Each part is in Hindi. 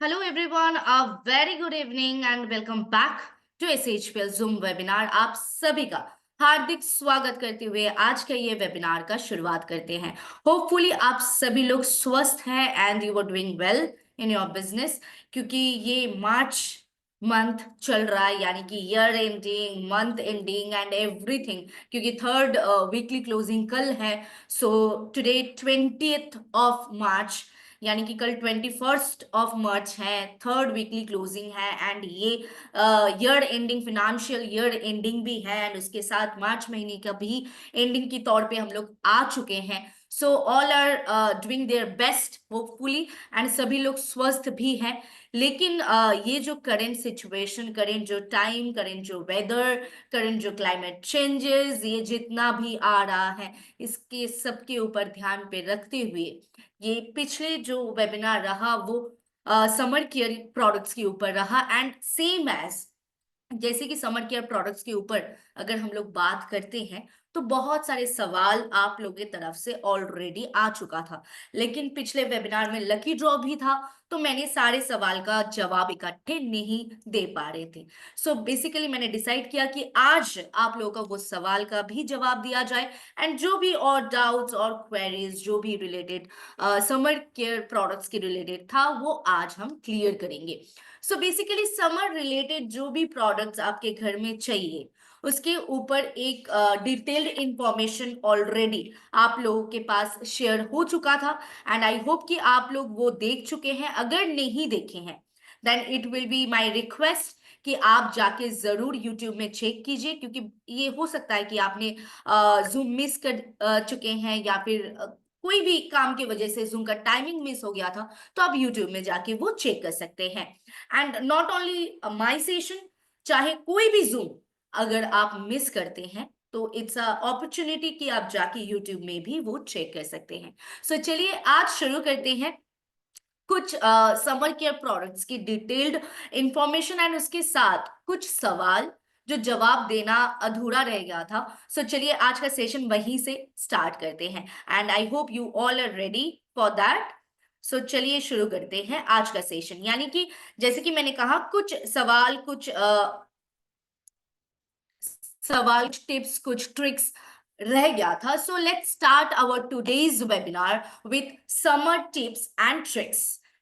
Hello everyone, a very good evening and welcome back to SHPL Zoom webinar। आप सभी का हार्दिक स्वागत करते हुए आज का ये वेबिनार का शुरुआत करते हैं। होपफुली आप सभी लोग स्वस्थ हैं and you are doing well in your business, क्योंकि ये मार्च मंथ चल रहा है, यानी कि year ending, month ending and everything, क्योंकि थर्ड वीकली क्लोजिंग कल है। So today 20th of March, यानी कि कल 21st ऑफ मार्च है, थर्ड वीकली क्लोजिंग है एंड ये year ending, financial year ending भी है एंड उसके साथ मार्च महीने का भी एंडिंग की तौर पे हम लोग आ चुके हैं। So all are doing their best hopefully and सभी लोग स्वस्थ भी हैं। लेकिन ये जो करेंट सिचुएशन, करेंट जो टाइम, करेंट जो वेदर, करेंट जो क्लाइमेट चेंजेस, ये जितना भी आ रहा है, इसके सबके ऊपर ध्यान पे रखते हुए ये पिछले जो वेबिनार रहा वो समर केयर प्रोडक्ट्स के ऊपर रहा एंड सेम एज जैसे कि समर केयर प्रोडक्ट्स के ऊपर अगर हम लोग बात करते हैं तो बहुत सारे सवाल आप लोगों की तरफ से ऑलरेडी आ चुका था। लेकिन पिछले वेबिनार में लकी ड्रॉ भी था, तो मैंने सारे सवाल का जवाब इकट्ठे नहीं दे पा रहे थे। सो बेसिकली मैंने डिसाइड किया कि आज आप लोगों का वो सवाल का भी जवाब दिया जाए एंड जो भी और डाउट्स और क्वेरीज जो भी रिलेटेड समर केयर प्रोडक्ट्स के रिलेटेड था वो आज हम क्लियर करेंगे। सो बेसिकली समर रिलेटेड जो भी प्रोडक्ट्स आपके घर में चाहिए उसके ऊपर एक डिटेल्ड इंफॉर्मेशन ऑलरेडी आप लोगों के पास शेयर हो चुका था एंड आई होप कि आप लोग वो देख चुके हैं। अगर नहीं देखे हैं then it will be my request कि आप जाके जरूर YouTube में चेक कीजिए, क्योंकि ये हो सकता है कि आपने जूम मिस कर चुके हैं या फिर कोई भी काम की वजह से जूम का टाइमिंग मिस हो गया था, तो आप YouTube में जाके वो चेक कर सकते हैं। And not only my session, चाहे कोई भी जूम अगर आप मिस करते हैं तो इट्स अ अपॉर्चुनिटी कि आप जाके यूट्यूब में भी वो चेक कर सकते हैं। सो चलिए आज शुरू करते हैं कुछ समर केयर प्रोडक्ट्स की डिटेल्ड इंफॉर्मेशन एंड उसके साथ कुछ सवाल जो जवाब देना अधूरा रह गया था। सो चलिए आज का सेशन वहीं से स्टार्ट करते हैं and I hope you all are ready for that. So चलिए शुरू करते हैं आज का सेशन। यानी कि जैसे कि मैंने कहा कुछ सवाल, कुछ सवाल, टिप्स, कुछ ट्रिक्स रह गया था। So let's start our today's webinar with summer tips and tricks.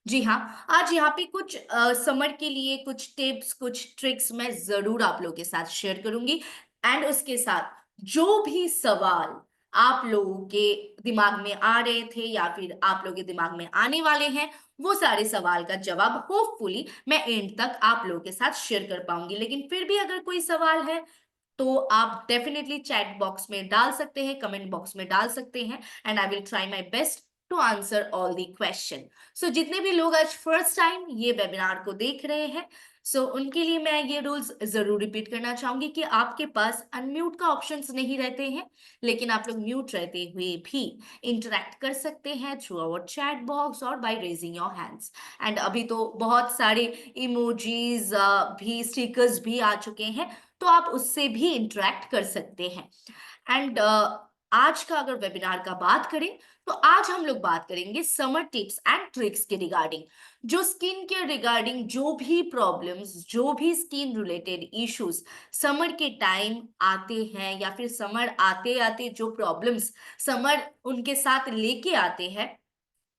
जी हाँ, आज यहाँ पे कुछ समर के लिए कुछ टिप्स, कुछ ट्रिक्स मैं जरूर आप लोगों के साथ शेयर करूंगी एंड उसके साथ जो भी सवाल आप लोगों के दिमाग में आ रहे थे या फिर आप लोगों के दिमाग में आने वाले हैं, वो सारे सवाल का जवाब होपफुली मैं एंड तक आप लोगों के साथ शेयर कर पाऊंगी। लेकिन फिर भी अगर कोई सवाल है तो आप डेफिनेटली चैट बॉक्स में डाल सकते हैं, कमेंट बॉक्स में डाल सकते हैं and I will try my best to answer all the question. So जितने भी लोग आज फर्स्ट टाइम ये वेबिनार को देख रहे हैं, उनके लिए मैं ये रूल्स जरूर रिपीट करना चाहूंगी कि आपके पास अनम्यूट का ऑप्शंस नहीं रहते हैं, लेकिन आप लोग म्यूट रहते हुए भी इंटरेक्ट कर सकते हैं थ्रू आवर चैट बॉक्स और by raising your hands. And अभी तो बहुत सारे इमोजीज भी, स्टिकर्स भी आ चुके हैं, तो आप उससे भी इंटरेक्ट कर सकते हैं। एंड आज का अगर वेबिनार का बात करें तो आज हम लोग बात करेंगे समर टिप्स एंड ट्रिक्स के रिगार्डिंग, जो स्किन के रिगार्डिंग जो भी प्रॉब्लम्स, जो भी स्किन रिलेटेड इश्यूज समर के टाइम आते हैं या फिर समर आते आते जो प्रॉब्लम्स समर उनके साथ लेके आते हैं,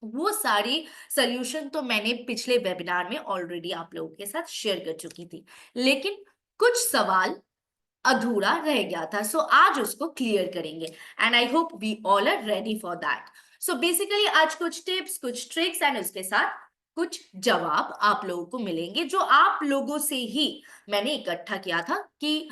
वो सारी सोल्यूशन तो मैंने पिछले वेबिनार में ऑलरेडी आप लोगों के साथ शेयर कर चुकी थी। लेकिन कुछ सवाल अधूरा रह गया था, आज उसको क्लियर करेंगे and I hope we all are ready for that. So basically आज कुछ टिप्स, कुछ ट्रिक्स एंड उसके साथ कुछ जवाब आप लोगों को मिलेंगे जो आप लोगों से ही मैंने इकट्ठा किया था कि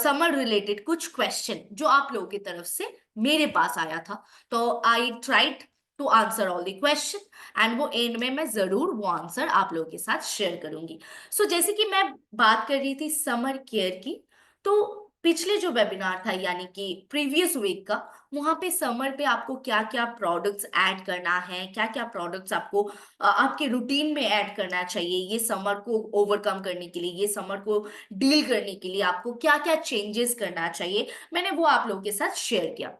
समर रिलेटेड कुछ क्वेश्चन जो आप लोगों की तरफ से मेरे पास आया था, तो I tried to answer all the question and वो एंड में मैं जरूर वो आंसर आप लोगों के साथ शेयर करूंगी। जैसे कि मैं बात कर रही थी समर केयर की, तो पिछले जो वेबिनार था यानी कि प्रीवियस वीक का, वहां पे समर पे आपको क्या क्या प्रोडक्ट्स ऐड करना है, क्या क्या प्रोडक्ट्स आपको आपके रूटीन में ऐड करना चाहिए, ये समर को ओवरकम करने के लिए, ये समर को डील करने के लिए आपको क्या क्या चेंजेस करना चाहिए, मैंने वो आप लोगों के साथ शेयर किया।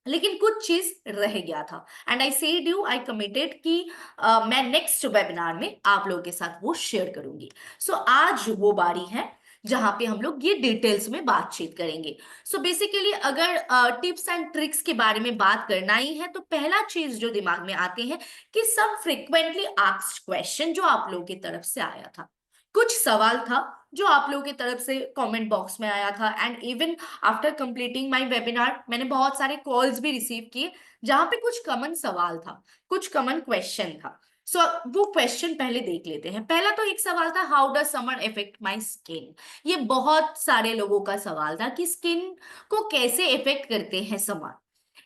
लेकिन कुछ चीज रह गया था and I said you, I committed कि मैं नेक्स्ट वेबिनार में आप लोगों के साथ वो शेयर करूंगी। सो आज वो बारी है जहां पे हम लोग ये डिटेल्स में बातचीत करेंगे। सो बेसिकली अगर टिप्स एंड ट्रिक्स के बारे में बात करना ही है तो पहला चीज जो दिमाग में आते हैं कि सम फ्रिक्वेंटली आस्क्ड क्वेश्चन जो आप लोगों की तरफ से आया था, कुछ सवाल था जो आप लोगों की तरफ से कमेंट बॉक्स में आया था and even after completing my webinar मैंने बहुत सारे कॉल्स भी रिसीव किए जहां पे कुछ कॉमन सवाल था, कुछ कॉमन क्वेश्चन था। सो वो क्वेश्चन पहले देख लेते हैं। पहला तो एक सवाल था, how does summer effect my skin. ये बहुत सारे लोगों का सवाल था कि स्किन को कैसे इफेक्ट करते हैं समर।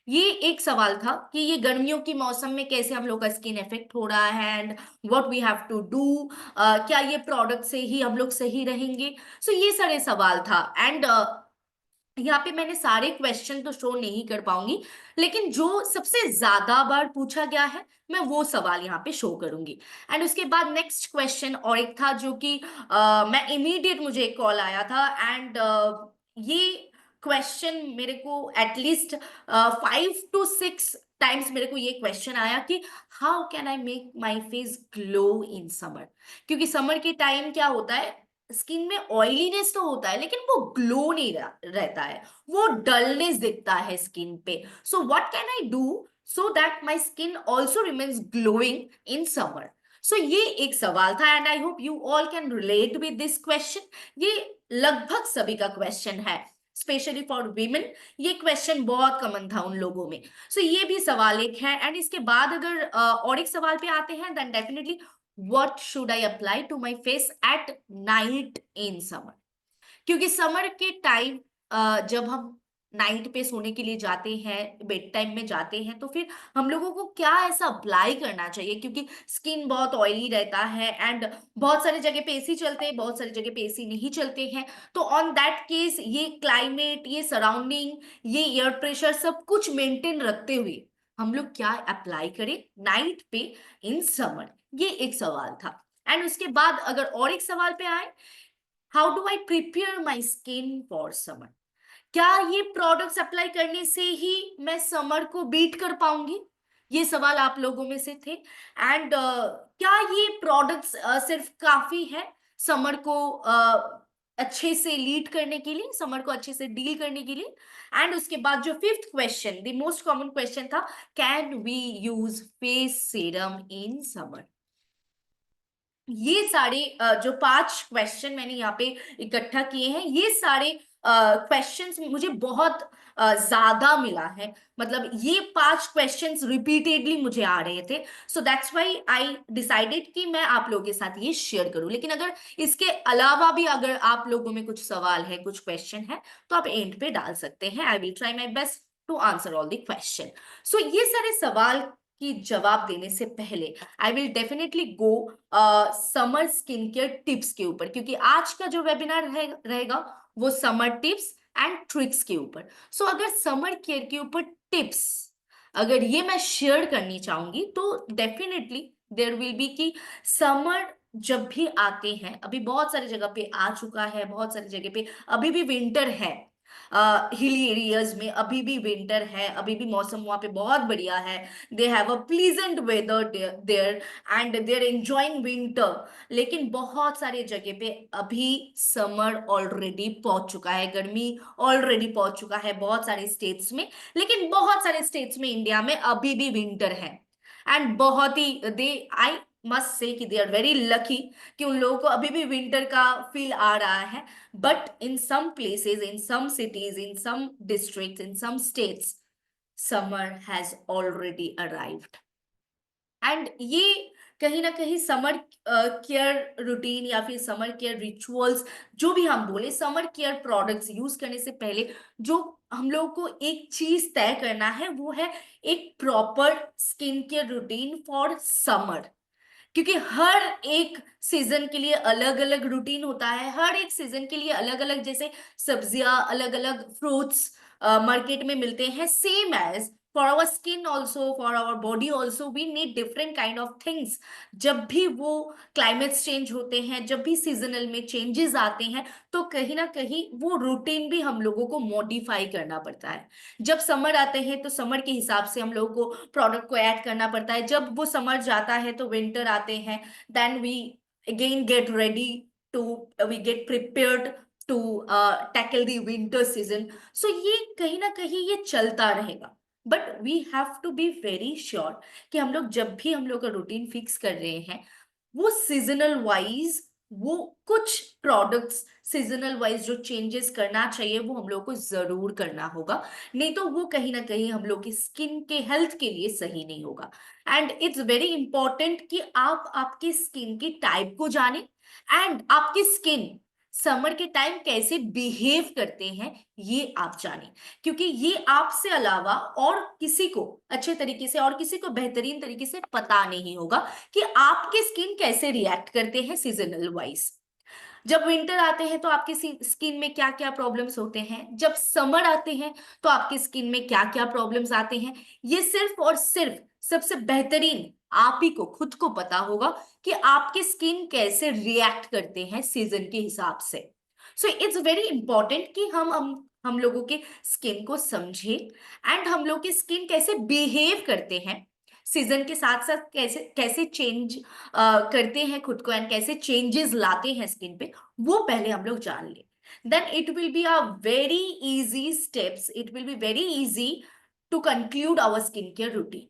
ये एक सवाल था कि ये गर्मियों की मौसम में कैसे हम लोग का स्किन इफेक्ट हो रहा है and what we have to do, क्या ये प्रोडक्ट से ही हम लोग सही रहेंगे। सो ये सारे सवाल था एंड यहाँ पे मैंने सारे क्वेश्चन तो शो नहीं कर पाऊंगी, लेकिन जो सबसे ज्यादा बार पूछा गया है मैं वो सवाल यहाँ पे शो करूंगी। एंड उसके बाद नेक्स्ट क्वेश्चन और एक था जो कि मैं इमीडिएट मुझे एक कॉल आया था एंड ये क्वेश्चन मेरे को एटलीस्ट 5 to 6 टाइम्स मेरे को ये क्वेश्चन आया कि how can I make my face glow in summer. क्योंकि समर के टाइम क्या होता है, स्किन में ऑयलीनेस तो होता है लेकिन वो ग्लो नहीं रहता है, वो डलनेस दिखता है स्किन पे। So what can I do so that my skin also remains glowing in summer. So ये एक सवाल था and I hope you all can relate with this question. ये लगभग सभी का क्वेश्चन है, स्पेशली फॉर वीमेन ये क्वेश्चन बहुत कॉमन था उन लोगों में। सो ये भी सवाल एक है एंड इसके बाद अगर और एक सवाल पे आते हैं then definitely what should I apply to my face at night in summer। क्योंकि समर के टाइम जब हम नाइट पे सोने के लिए जाते हैं, बेड टाइम में जाते हैं, तो फिर हम लोगों को क्या ऐसा अप्लाई करना चाहिए क्योंकि स्किन बहुत ऑयली रहता है एंड बहुत सारी जगह पे एसी चलते हैं, बहुत सारी जगह पे एसी नहीं चलते हैं। तो ऑन दैट केस ये क्लाइमेट, ये सराउंडिंग, ये एयर प्रेशर सब कुछ मेंटेन रखते हुए हम लोग क्या अप्लाई करें नाइट पे इन समर, ये एक सवाल था। एंड उसके बाद अगर और एक सवाल पे आए, how do I prepare my skin for summer. क्या ये प्रोडक्ट्स अप्लाई करने से ही मैं समर को बीट कर पाऊंगी, ये सवाल आप लोगों में से थे। एंड क्या ये प्रोडक्ट्स सिर्फ काफी है समर को अच्छे से लीड करने के लिए, समर को अच्छे से डील करने के लिए। एंड उसके बाद जो fifth question, the most common question था, can we use face serum in summer. ये सारे जो 5 क्वेश्चन मैंने यहाँ पे इकट्ठा किए हैं, ये सारे क्वेश्चंस मुझे बहुत ज्यादा मिला है। मतलब ये 5 क्वेश्चंस रिपीटेडली मुझे आ रहे थे। So that's why I decided कि मैं आप लोगों के साथ ये शेयर करूं। लेकिन अगर इसके अलावा भी अगर आप लोगों में कुछ सवाल है, कुछ क्वेश्चन है, तो आप एंड पे डाल सकते हैं। I will try my best to answer all the question. So ये सारे सवाल की जवाब देने से पहले I will definitely go summer skin care tips के ऊपर, क्योंकि आज का जो वेबिनार रहेगा वो समर टिप्स एंड ट्रिक्स के ऊपर। सो अगर समर केयर के ऊपर टिप्स अगर ये मैं शेयर करनी चाहूंगी तो डेफिनेटली देयर विल बी कि समर जब भी आते हैं, अभी बहुत सारी जगह पे आ चुका है, बहुत सारी जगह पे अभी भी विंटर है, हिली एरियाज में अभी भी विंटर है, अभी भी मौसम वहां पे बहुत बढ़िया है। They have a pleasant weather there and they are enjoying winter. लेकिन बहुत सारे जगह पे अभी समर ऑलरेडी पहुंच चुका है, गर्मी ऑलरेडी पहुंच चुका है बहुत सारे स्टेट्स में। लेकिन बहुत सारे स्टेट्स में इंडिया में अभी भी विंटर है एंड बहुत ही दे आई मस्ट से कि दे आर वेरी लकी कि उन लोगों को अभी भी विंटर का फील आ रहा है। But in some places, in some cities, in some districts, in some states summer has already arrived. And ये कहीं ना कहीं समर केयर रूटीन या फिर समर केयर रिचुअल्स, जो भी हम बोले, समर केयर प्रोडक्ट्स यूज करने से पहले जो हम लोग को एक चीज तय करना है वो है एक proper skin care routine for summer. क्योंकि हर एक सीजन के लिए अलग अलग रूटीन होता है, हर एक सीजन के लिए अलग अलग, जैसे सब्जियां, अलग अलग फ्रूट्स मार्केट में मिलते हैं, same as for our skin also, for our body also, we need different kind of things. जब भी वो क्लाइमेट्स चेंज होते हैं, जब भी सीजनल में चेंजेस आते हैं, तो कहीं ना कहीं वो रूटीन भी हम लोगों को मॉडिफाई करना पड़ता है। जब समर आते हैं तो समर के हिसाब से हम लोगों को प्रोडक्ट को ऐड करना पड़ता है। जब वो समर जाता है तो विंटर आते हैं, then we again get ready to, we get prepared to tackle the winter season. So ये कहीं ना कहीं ये चलता रहेगा। But we have to be very sure कि हम लोग जब भी हम लोग का रूटीन फिक्स कर रहे हैं, वो सीजनल वाइज, वो कुछ प्रोडक्ट्स सीजनल वाइज जो चेंजेस करना चाहिए वो हम लोग को जरूर करना होगा। नहीं तो वो कहीं ना कहीं हम लोग की स्किन के हेल्थ के लिए सही नहीं होगा। एंड इट्स वेरी इंपॉर्टेंट कि आप आपके स्किन की टाइप को जाने, एंड आपकी स्किन समर के टाइम कैसे बिहेव करते हैं ये आप जानें। क्योंकि ये आपसे अलावा और किसी को अच्छे तरीके से और किसी को बेहतरीन तरीके से पता नहीं होगा कि आपके स्किन कैसे रिएक्ट करते हैं सीजनल वाइज। जब विंटर आते हैं तो आपकी स्किन में क्या क्या प्रॉब्लम्स होते हैं, जब समर आते हैं तो आपकी स्किन में क्या क्या प्रॉब्लम्स आते हैं, ये सिर्फ और सिर्फ सबसे बेहतरीन आप ही को खुद को पता होगा कि आपके स्किन कैसे रिएक्ट करते हैं सीजन के हिसाब से। सो इट्स वेरी इंपॉर्टेंट कि हम लोगों के स्किन को समझे, एंड हम लोग की स्किन कैसे बिहेव करते हैं सीजन के साथ साथ, कैसे कैसे चेंज करते हैं खुद को, एंड कैसे चेंजेस लाते हैं स्किन पे, वो पहले हम लोग जान ले। Then it will be a very easy steps, it will be very easy to conclude our skin care routine.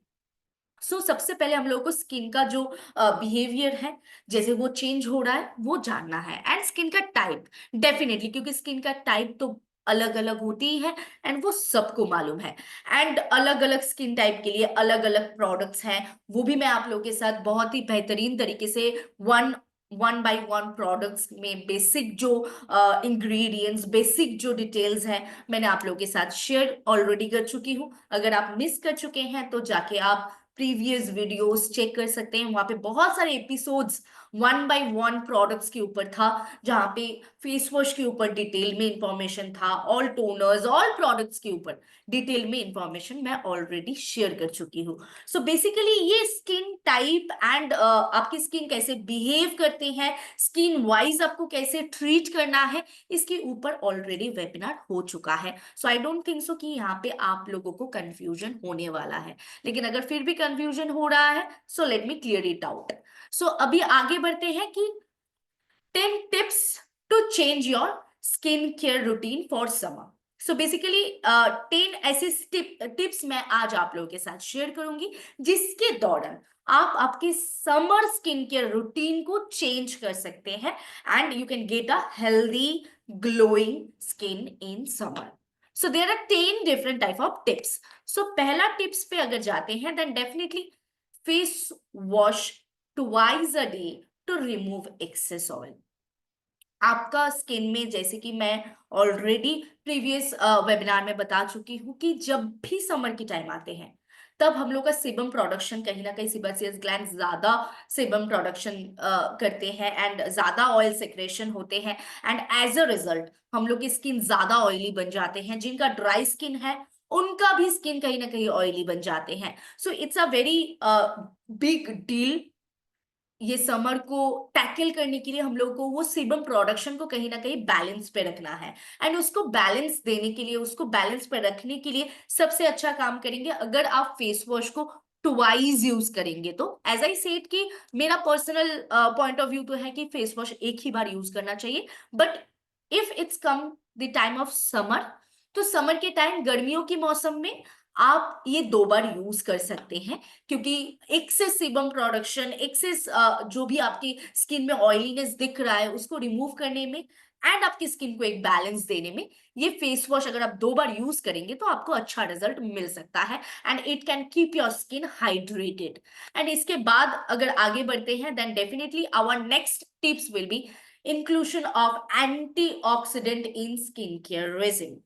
So सबसे पहले हम लोग को स्किन का जो बिहेवियर है, जैसे वो चेंज हो रहा है, वो जानना है। एंड स्किन का टाइप, डेफिनेटली, क्योंकि स्किन का टाइप तो अलग अलग होती ही है, एंड वो सबको मालूम है। एंड अलग अलग स्किन टाइप के लिए अलग अलग प्रोडक्ट्स हैं, वो भी मैं आप लोगों के साथ बहुत ही बेहतरीन तरीके से one one by one products में बेसिक जो इंग्रेडिएंट्स, बेसिक जो डिटेल्स हैं, मैंने आप लोगों के साथ शेयर ऑलरेडी कर चुकी हूँ। अगर आप मिस कर चुके हैं तो जाके आप प्रीवियस वीडियोस चेक कर सकते हैं, वहां पे बहुत सारे episodes one by one products के ऊपर था, जहां पे फेस वॉश के ऊपर डिटेल में इंफॉर्मेशन था, ऑल टोनर्स, ऑल प्रोडक्ट्स के ऊपर डिटेल में इंफॉर्मेशन मैं ऑलरेडी शेयर कर चुकी हूँ। सो बेसिकली ये स्किन टाइप एंड आपकी स्किन कैसे बिहेव करते हैं, स्किन वाइज आपको कैसे ट्रीट करना है, इसके ऊपर ऑलरेडी वेबिनार हो चुका है। सो आई डोंट थिंक सो कि यहाँ पे आप लोगों को कंफ्यूजन होने वाला है। लेकिन अगर फिर भी कंफ्यूजन हो रहा है, so let me clear it out. So अभी आगे बढ़ते हैं कि 10 tips to change your skincare routine for summer. So basically 10 ऐसे टिप्स मैं आज आप लोगों के साथ शेयर करूंगी, जिसके दौरान आप आपके समर स्किन केयर रूटीन को चेंज कर सकते हैं, and you can get a healthy glowing skin in summer. So there are 10 different type of tips. So पहला टिप्स पे अगर जाते हैं, then definitely face wash twice a day to remove excess oil. आपका स्किन में, जैसे कि मैं ऑलरेडी प्रीवियस वेबिनार में बता चुकी हूँ, कि जब भी समर की टाइम आते हैं तब हम लोग का सेबम प्रोडक्शन कहीं ना कहीं, सीबेसियस ग्लैंड ज्यादा सेबम प्रोडक्शन करते हैं, एंड ज्यादा ऑयल सेक्रेशन होते हैं, एंड एज अ रिजल्ट हम लोग की स्किन ज्यादा ऑयली बन जाते हैं। जिनका ड्राई स्किन है उनका भी स्किन कहीं ना कहीं ऑयली बन जाते हैं। So it's a very big deal. ये समर को टैकल करने के लिए हम लोग को वो सीबम प्रोडक्शन को कहीं ना कहीं बैलेंस पे रखना है, एंड उसको बैलेंस देने के लिए, उसको बैलेंस पे रखने के लिए सबसे अच्छा काम करेंगे अगर आप फेस वॉश को ट्वाइस यूज करेंगे। तो एज आई सेड कि मेरा पर्सनल पॉइंट ऑफ व्यू तो है कि फेस वॉश एक ही बार यूज करना चाहिए। But if it's come the time of summer, तो समर के टाइम, गर्मियों के मौसम में आप ये 2 बार यूज कर सकते हैं। क्योंकि एक्सेस सीबम प्रोडक्शन, एक्सेस जो भी आपकी स्किन में ऑयलीनेस दिख रहा है उसको रिमूव करने में, एंड आपकी स्किन को एक बैलेंस देने में, ये फेस वॉश अगर आप 2 बार यूज करेंगे तो आपको अच्छा रिजल्ट मिल सकता है, and it can keep your skin hydrated. And इसके बाद अगर आगे बढ़ते हैं, then definitely our next tips will be inclusion of antioxidant in skin care regime.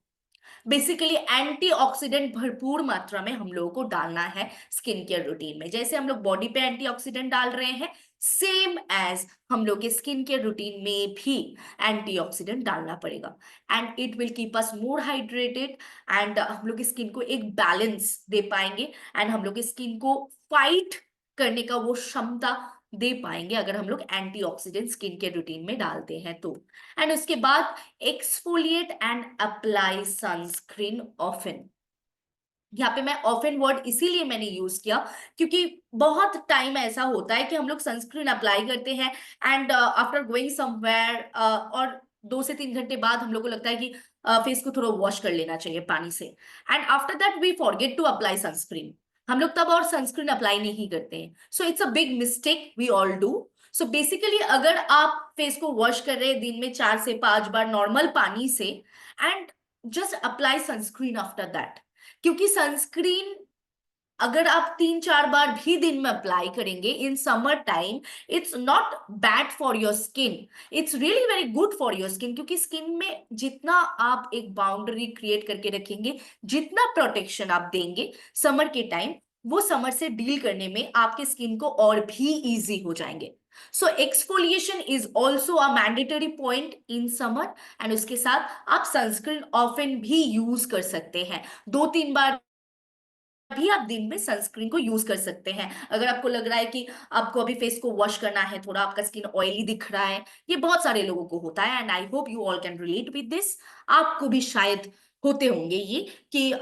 Basically antioxidant भरपूर मात्रा में हम लोगों को डालना है स्किन केयर रूटीन में। जैसे हम लोग बॉडी पे एंटीऑक्सीडेंट डाल रहे हैं, सेम एज हम लोग के स्किन केयर रूटीन में भी एंटीऑक्सीडेंट डालना पड़ेगा। And it will keep us more hydrated, and हम लोग की स्किन को एक बैलेंस दे पाएंगे, एंड हम लोग की स्किन को फाइट करने का वो क्षमता दे पाएंगे अगर हम लोग एंटीऑक्सीडेंट स्किन केयर रूटीन में डालते हैं तो। एंड उसके बाद exfoliate and apply sunscreen often. यहाँ पे मैं ऑफन वर्ड इसीलिए मैंने यूज किया क्योंकि बहुत टाइम ऐसा होता है कि हम लोग सनस्क्रीन अप्लाई करते हैं, एंड आफ्टर गोइंग समवेयर और 2 से 3 घंटे बाद हम लोग को लगता है कि फेस को थोड़ा वॉश कर लेना चाहिए पानी से, and after that we forget to apply sunscreen. हम लोग तब और सनस्क्रीन अप्लाई नहीं करते हैं। So it's a big mistake we all do. So basically अगर आप फेस को वॉश कर रहे हैं दिन में 4 से 5 बार नॉर्मल पानी से, and just apply sunscreen after that, क्योंकि सनस्क्रीन अगर आप 3-4 बार भी दिन में अप्लाई करेंगे in summer time, it's not bad for your skin, it's really very good for your skin. क्योंकि स्किन में जितना आप एक बाउंड्री क्रिएट करके रखेंगे, जितना प्रोटेक्शन आप देंगे समर के टाइम, वो समर से डील करने में आपके स्किन को और भी इजी हो जाएंगे। So exfoliation is also a mandatory point in summer, and उसके साथ आप सनस्क्रीन ऑफन भी यूज कर सकते हैं। 2-3 बार भी आप दिन में सनस्क्रीन को यूज कर सकते हैं। अगर आपको लग रहा है कि आपको अभी फेस को वॉश करना है, थोड़ा आपका स्किन ऑयली दिख रहा है, ये बहुत सारे लोगों को होता है, and I hope you all can relate with this. आपको भी शायद होते होंगे ये कि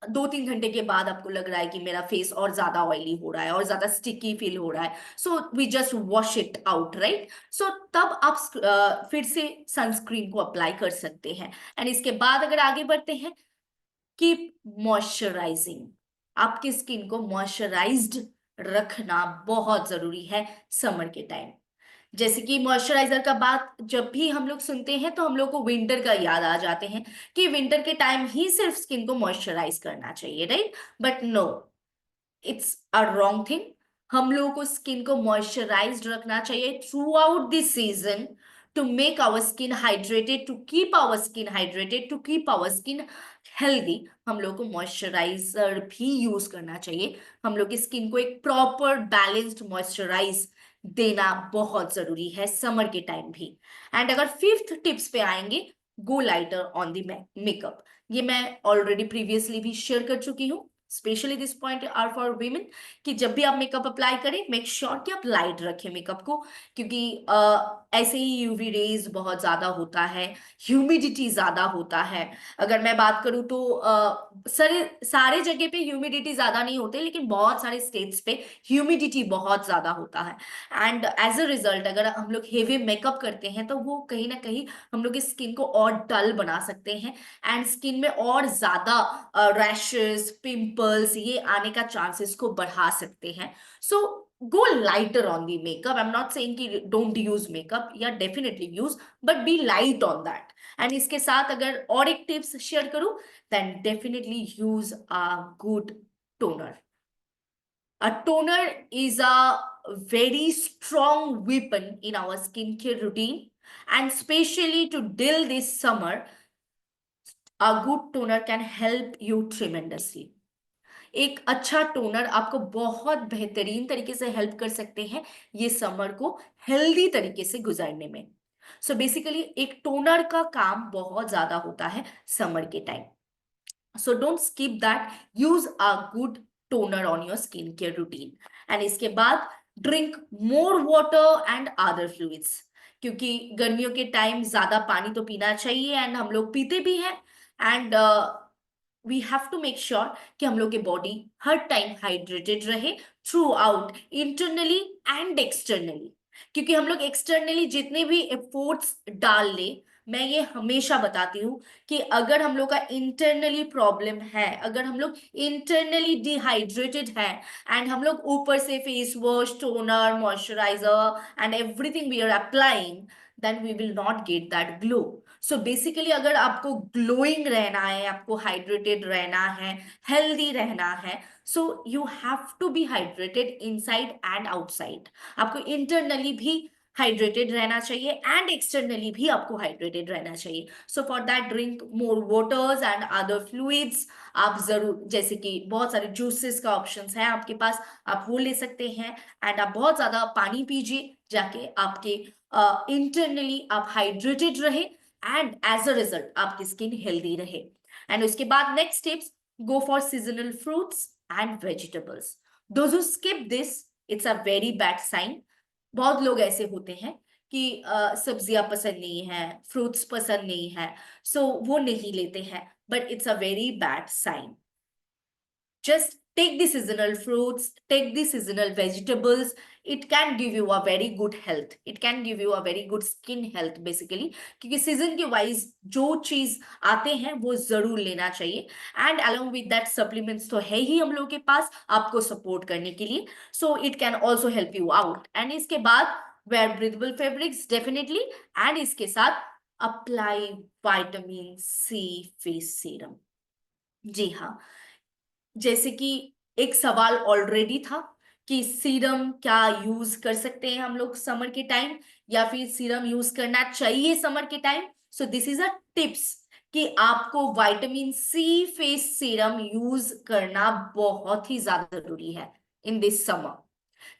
2-3 घंटे के बाद आपको लग रहा है कि मेरा फेस और ज्यादा ऑयली हो रहा है और ज्यादा स्टिकी फील हो रहा है, so we just wash it out, right. So तब आप फिर से सनस्क्रीन को अप्लाई कर सकते हैं। एंड इसके बाद अगर आगे बढ़ते हैं, कीप मॉइस्चराइजिंग। आपकी स्किन को मॉइस्चराइज्ड रखना बहुत जरूरी है समर के टाइम। जैसे कि मॉइस्चराइजर का बात जब भी हम लोग सुनते हैं तो हम लोग को विंटर का याद आ जाते हैं कि विंटर के टाइम ही सिर्फ स्किन को मॉइस्चराइज करना चाहिए, right. But no, it's a wrong thing. हम लोगों को स्किन को मॉइस्चराइज्ड रखना चाहिए throughout this season to make our skin hydrated, to keep our skin hydrated, to keep our skin healthy. हम लोग को मॉइस्चराइजर भी यूज करना चाहिए। हम लोग की स्किन को एक प्रॉपर बैलेंस्ड मॉइस्चराइज देना बहुत जरूरी है समर के टाइम भी। एंड अगर फिफ्थ टिप्स पे आएंगे, go lighter on the makeup. ये मैं ऑलरेडी प्रीवियसली भी शेयर कर चुकी हूँ। Specially this point are for women कि जब भी आप मेकअप अप्लाई करें, मेक श्योर कि आप लाइट रखें मेकअप को, क्योंकि ऐसे ही यूवी रेज बहुत ज्यादा होता है, ह्यूमिडिटी ज्यादा होता है। अगर मैं बात करूं तो सारे जगह पे ह्यूमिडिटी ज्यादा नहीं होते, लेकिन बहुत सारे स्टेट्स पे ह्यूमिडिटी बहुत ज्यादा होता है। एंड एज अ रिजल्ट अगर हम लोग हेवी मेकअप करते हैं तो वो कहीं ना कहीं हम लोग की स्किन को और डल बना सकते हैं, एंड स्किन में और ज्यादा रैशेस, पिंपल्स ये आने का चांसेस को बढ़ा सकते हैं। So go lighter on the makeup. I am not saying कि डोंट यूज मेकअप, या definitely use, but be light on that. And इसके साथ अगर और एक टिप्स शेयर करूं, then definitely use a good toner. A toner is a very strong weapon in our skincare routine, and especially to deal this summer, a good toner can help you tremendously. एक अच्छा टोनर आपको बहुत बेहतरीन तरीके से हेल्प कर सकते हैं ये समर को हेल्दी तरीके से गुजारने में। सो बेसिकली एक टोनर का काम बहुत ज्यादा होता है समर के time. So don't skip that. Use a good toner on your skincare routine. And इसके बाद drink more water and other fluids. क्योंकि गर्मियों के टाइम ज्यादा पानी तो पीना चाहिए, एंड हम लोग पीते भी हैं, and we have to make sure कि हम लोग की बॉडी हर टाइम हाइड्रेटेड रहे throughout, internally and externally. क्योंकि हम लोग एक्सटर्नली जितने भी एफर्ट्स डाल ले, मैं ये हमेशा बताती हूँ कि अगर हम लोग का इंटरनली प्रॉब्लम है, अगर हम लोग इंटरनली डिहाइड्रेटेड है, एंड हम लोग ऊपर से face wash, toner, moisturiser and everything we are applying, then we will not get that glow. So basically अगर आपको ग्लोइंग रहना है, आपको हाइड्रेटेड रहना है, हेल्दी रहना है, so you have to be hydrated inside and outside. आपको इंटरनली भी हाइड्रेटेड रहना चाहिए एंड एक्सटर्नली भी आपको हाइड्रेटेड रहना चाहिए। So for that drink more waters and other fluids. आप जरूर, जैसे कि बहुत सारे जूसेस का ऑप्शंस है आपके पास, आप वो ले सकते हैं। एंड आप बहुत ज्यादा पानी पीजिए, जाके आपके इंटरनली आप हाइड्रेटेड रहे एंड एज अ रिजल्ट आपकी स्किन हेल्दी रहे। एंड उसके बाद next tips, go for seasonal fruits and vegetables. Those who skip this, it's a very bad sign. बहुत लोग ऐसे होते हैं कि सब्जियां पसंद नहीं है, फ्रूट्स पसंद नहीं है, सो वो नहीं लेते हैं, but it's a very bad sign. Just take the seasonal fruits, take the seasonal vegetables. It can give you a very good health. It can give you a very good skin health basically. क्योंकि सीजन के वाइज जो चीज आते हैं वो जरूर लेना चाहिए। And along with that supplements तो है ही हम लोग के पास आपको सपोर्ट करने के लिए। So it can also help you out. And इसके बाद wear breathable fabrics definitely. And इसके साथ apply vitamin C face serum। जी हाँ, जैसे कि एक सवाल ऑलरेडी था कि सीरम क्या यूज कर सकते हैं हम लोग समर के टाइम, या फिर सीरम यूज करना चाहिए समर के time. So this is a tips कि आपको vitamin C face serum use करना बहुत ही ज्यादा जरूरी है इन दिस समर,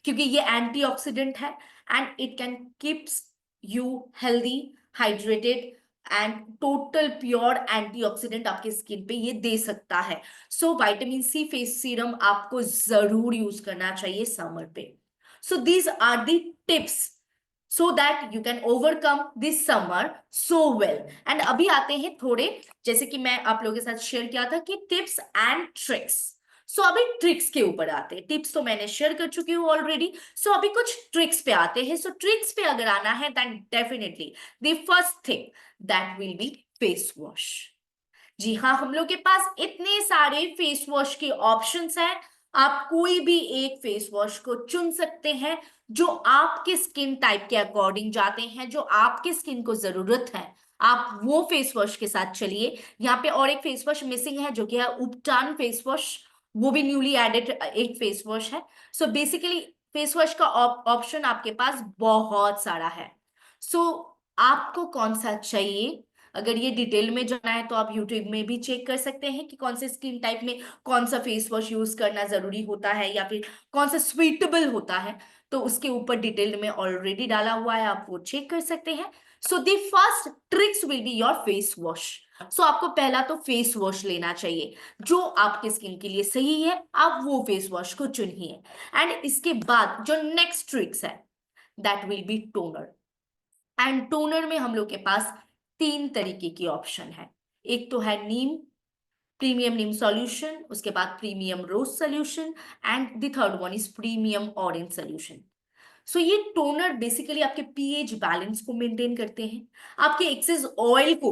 क्योंकि ये एंटीऑक्सीडेंट है and it can keeps you healthy, hydrated and total pure antioxidant आपके स्किन पे ये दे सकता है। So vitamin C face serum आपको जरूर यूज करना चाहिए समर पे। So these are the tips so that you can overcome this summer so well. And अभी आते हैं थोड़े, जैसे कि मैं आप लोगों के साथ शेयर किया था कि टिप्स एंड ट्रिक्स। सो अभी ट्रिक्स के ऊपर आते हैं, टिप्स तो मैंने शेयर कर चुकी हूँ ऑलरेडी। सो अभी कुछ ट्रिक्स पे आते हैं। सो ट्रिक्स पे अगर आना है then definitely the first thing that will be face wash. जी हाँ, हम लोग के पास इतने सारे फेस वॉश के ऑप्शंस हैं। आप कोई भी एक फेस वॉश को चुन सकते हैं जो आपके स्किन टाइप के अकॉर्डिंग जाते हैं, जो आपके स्किन को जरूरत है। आप वो फेस वॉश के साथ चलिए। यहाँ पे और एक फेस वॉश मिसिंग है जो कि है उपटान फेस वॉश। वो भी न्यूली एडेड एक फेस वॉश है। सो बेसिकली फेस वॉश का ऑप्शन आपके पास बहुत सारा है। सो आपको कौन सा चाहिए, अगर ये डिटेल में जाना है तो आप यूट्यूब में भी चेक कर सकते हैं कि कौन से स्किन टाइप में कौन सा फेस वॉश यूज करना जरूरी होता है या फिर कौन सा स्वीटेबल होता है। तो उसके ऊपर डिटेल में ऑलरेडी डाला हुआ है, आप वो चेक कर सकते हैं। So the first tricks will be your face wash. So आपको पहला तो फेस वॉश लेना चाहिए जो आपके स्किन के लिए सही है, आप वो फेस वॉश को चुनिए। एंड इसके बाद जो नेक्स्ट ट्रिक्स है that will B toner. And toner में हम लोग के पास तीन तरीके की ऑप्शन है। एक तो है नीम, प्रीमियम नीम सॉल्यूशन, उसके बाद premium rose solution and the third one is premium orange solution. So ये टोनर बेसिकली आपके पीएच बैलेंस को मेंटेन करते हैं, आपके एक्सेस ऑयल को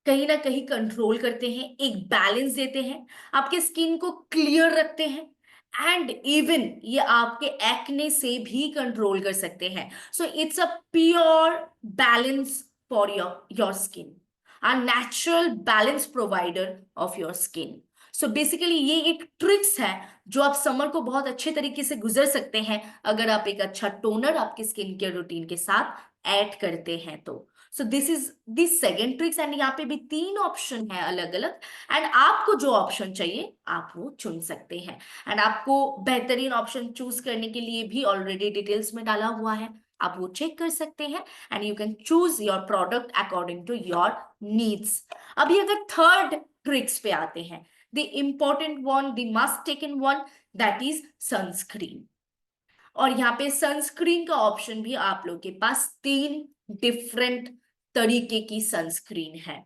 कहीं ना कहीं कंट्रोल करते हैं, एक बैलेंस देते हैं, आपके स्किन को क्लियर रखते हैं एंड इवन ये आपके एक्ने से भी कंट्रोल कर सकते हैं। So it's a pure balance for your skin, a natural balance provider of your skin. So basically ये एक ट्रिक्स है जो आप समर को बहुत अच्छे तरीके से गुजर सकते हैं अगर आप एक अच्छा टोनर आपके स्किन केयर रूटीन के साथ ऐड करते हैं तो। सो this is this second tricks. And यहाँ पे भी तीन ऑप्शन है अलग अलग, एंड आपको जो ऑप्शन चाहिए आप वो चुन सकते हैं। एंड आपको बेहतरीन ऑप्शन चूज करने के लिए भी ऑलरेडी डिटेल्स में डाला हुआ है, आप वो चेक कर सकते हैं and you can choose your product according to your needs. अभी अगर थर्ड ट्रिक्स पे आते हैं, the important one, the must taken one, that is sunscreen. और यहाँ पे सनस्क्रीन का ऑप्शन भी आप लोग के पास तीन डिफरेंट तरीके की सनस्क्रीन है।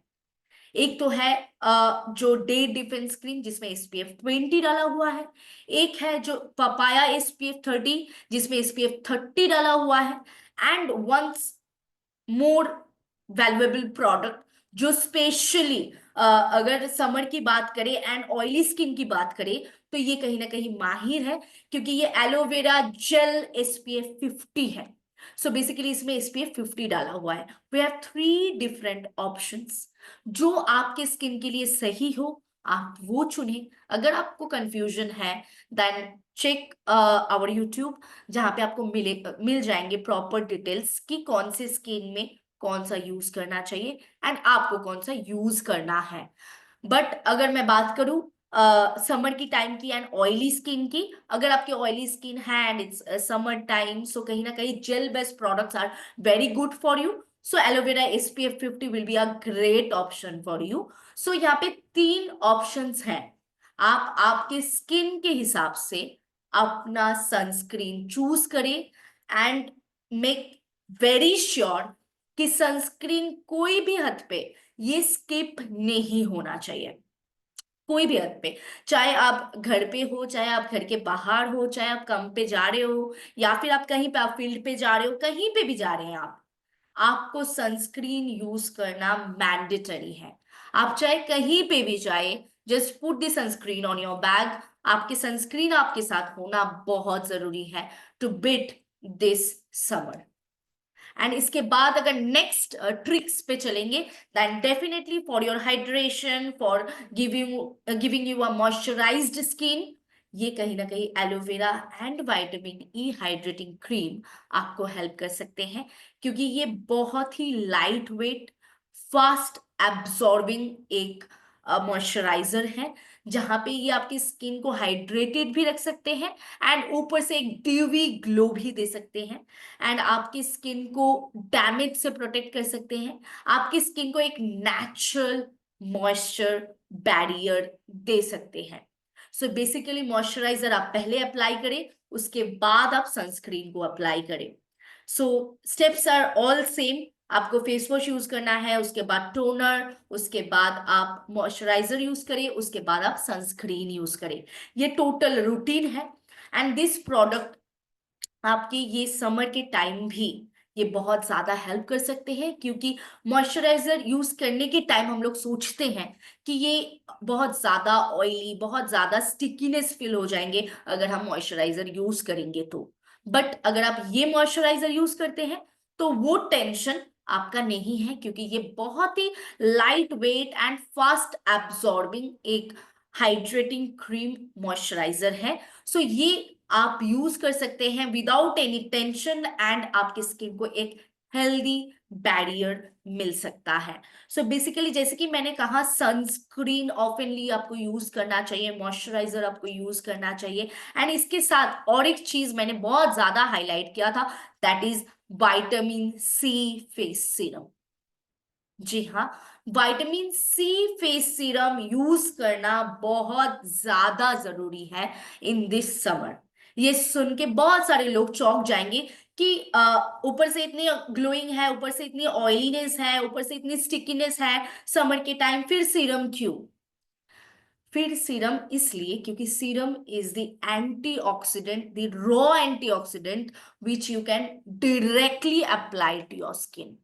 एक तो है जो डे डिफेंस क्रीम जिसमें एसपीएफ 20 डाला हुआ है। एक है जो पपाया एसपीएफ 30 जिसमें एसपीएफ 30 डाला हुआ है। And once more valuable product जो स्पेशली अगर समर की बात करें एंड ऑयली स्किन की बात करें तो ये कहीं ना कहीं माहिर है, क्योंकि ये एलोवेरा जेल एसपीएफ 50 है। सो बेसिकली इसमें एसपीएफ 50 डाला हुआ है। We have three different options जो आपके स्किन के लिए सही हो, आप वो चुने। अगर आपको कंफ्यूजन है देन चेक आवर यूट्यूब, जहाँ पे आपको मिल जाएंगे प्रॉपर डिटेल्स कि कौन से स्किन में कौन सा यूज करना चाहिए एंड आपको कौन सा यूज करना है। बट अगर मैं बात करूं समर की टाइम की एंड ऑयली स्किन की, अगर आपकी ऑयली स्किन है and it's summer time, so कहीं ना कहीं gel based products are very good for you. So aloe vera SPF 50 will be a great option for you. So यहाँ पे तीन ऑप्शंस हैं। आप आपके स्किन के हिसाब से अपना सनस्क्रीन चूज करें एंड मेक वेरी श्योर कि सनस्क्रीन कोई भी हद पे ये स्किप नहीं होना चाहिए। कोई भी हद पे, चाहे आप घर पे हो, चाहे आप घर के बाहर हो, चाहे आप काम पे जा रहे हो, या फिर आप कहीं पे आप फील्ड पे जा रहे हो, कहीं पे भी जा रहे हैं आप, आपको सनस्क्रीन यूज करना मैंडेटरी है। आप चाहे कहीं पे भी जाए, just put the sunscreen on your bag. आपके सनस्क्रीन आपके साथ होना बहुत जरूरी है to beat this summer. And इसके बाद अगर नेक्स्ट ट्रिक्स पे चलेंगे, then definitely for your hydration, for giving you a moisturised skin, ये कहीं ना कहीं aloe vera and vitamin E hydrating cream आपको हेल्प कर सकते हैं, क्योंकि ये बहुत ही लाइट वेट, फास्ट एब्सॉर्बिंग एक मॉइस्चराइजर है, जहां पे ये आपकी स्किन को हाइड्रेटेड भी रख सकते हैं एंड ऊपर से एक ड्यूवी ग्लो भी दे सकते हैं एंड आपकी स्किन को डैमेज से प्रोटेक्ट कर सकते हैं। आपकी स्किन को एक नेचुरल मॉइस्चर बैरियर दे सकते हैं। सो बेसिकली मॉइस्चराइजर आप पहले अप्लाई करें, उसके बाद आप सनस्क्रीन को अप्लाई करें। सो स्टेप्स आर ऑल सेम। आपको फेस वॉश यूज करना है, उसके बाद टोनर, उसके बाद आप मॉइस्चराइजर यूज करें, उसके बाद आप सनस्क्रीन यूज करें। ये टोटल रूटीन है एंड दिस प्रोडक्ट आपके ये समर के टाइम भी ये बहुत ज्यादा हेल्प कर सकते हैं, क्योंकि मॉइस्चराइजर यूज करने के टाइम हम लोग सोचते हैं कि ये बहुत ज्यादा ऑयली, बहुत ज्यादा स्टिकीनेस फील हो जाएंगे अगर हम मॉइस्चराइजर यूज करेंगे तो। बट अगर आप ये मॉइस्चराइजर यूज करते हैं तो वो टेंशन आपका नहीं है, क्योंकि ये बहुत ही light weight and fast absorbing एक हाइड्रेटिंग क्रीम मॉइस्चराइजर है। सो ये आप यूज कर सकते हैं विदाउट एनी टेंशन एंड आपकी स्किन को एक हेल्दी बैरियर मिल सकता है। सो बेसिकली जैसे कि मैंने कहा, सनस्क्रीन ऑफनली आपको यूज करना चाहिए, मॉइस्चराइजर आपको यूज करना चाहिए एंड इसके साथ और एक चीज मैंने बहुत ज्यादा हाईलाइट किया था, that is vitamin C face serum. जी हाँ, vitamin C face serum use करना बहुत ज्यादा जरूरी है इन दिस समर। ये सुन के बहुत सारे लोग चौंक जाएंगे कि ऊपर से इतनी ग्लोइंग है, ऊपर से इतनी ऑयलीनेस है, ऊपर से इतनी स्टिकीनेस है समर के टाइम, फिर सीरम क्यों? फिर सीरम इसलिए क्योंकि serum is the antioxidant, the raw antioxidant which you can directly apply to your skin.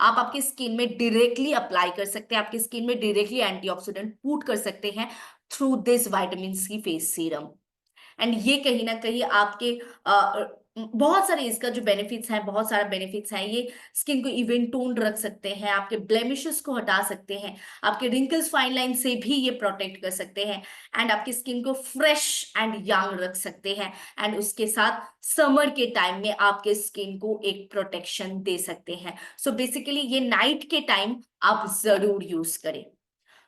आप आपकी स्किन में डायरेक्टली अप्लाई कर सकते हैं, आपकी स्किन में डायरेक्टली एंटीऑक्सीडेंट पुट कर सकते हैं through this vitamin C face serum. And ये कहीं ना कहीं आपके बहुत सारे इसका जो बेनिफिट्स हैं, बहुत सारा बेनिफिट्स हैं। ये स्किन को इवन टोन रख सकते हैं, आपके ब्लेमिशेस को हटा सकते हैं, आपके रिंकल्स फाइन लाइन से भी ये प्रोटेक्ट कर सकते हैं एंड आपकी स्किन को फ्रेश एंड यंग रख सकते हैं एंड उसके साथ समर के टाइम में आपके स्किन को एक प्रोटेक्शन दे सकते हैं। सो बेसिकली ये नाइट के टाइम आप जरूर यूज करें।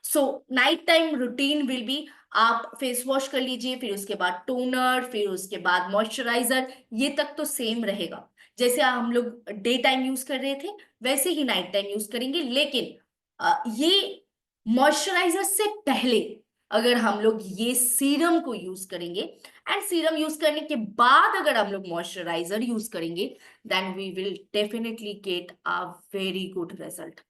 So night time routine will be, आप फेस वॉश कर लीजिए, फिर उसके बाद टोनर, फिर उसके बाद मॉइस्चराइजर, ये तक तो सेम रहेगा। जैसे हम लोग डे टाइम यूज कर रहे थे वैसे ही नाइट टाइम यूज करेंगे, लेकिन ये मॉइस्चराइजर से पहले अगर हम लोग ये सीरम को यूज करेंगे एंड सीरम यूज करने के बाद अगर हम लोग मॉइस्चराइजर यूज करेंगे, then we will definitely get a very good result.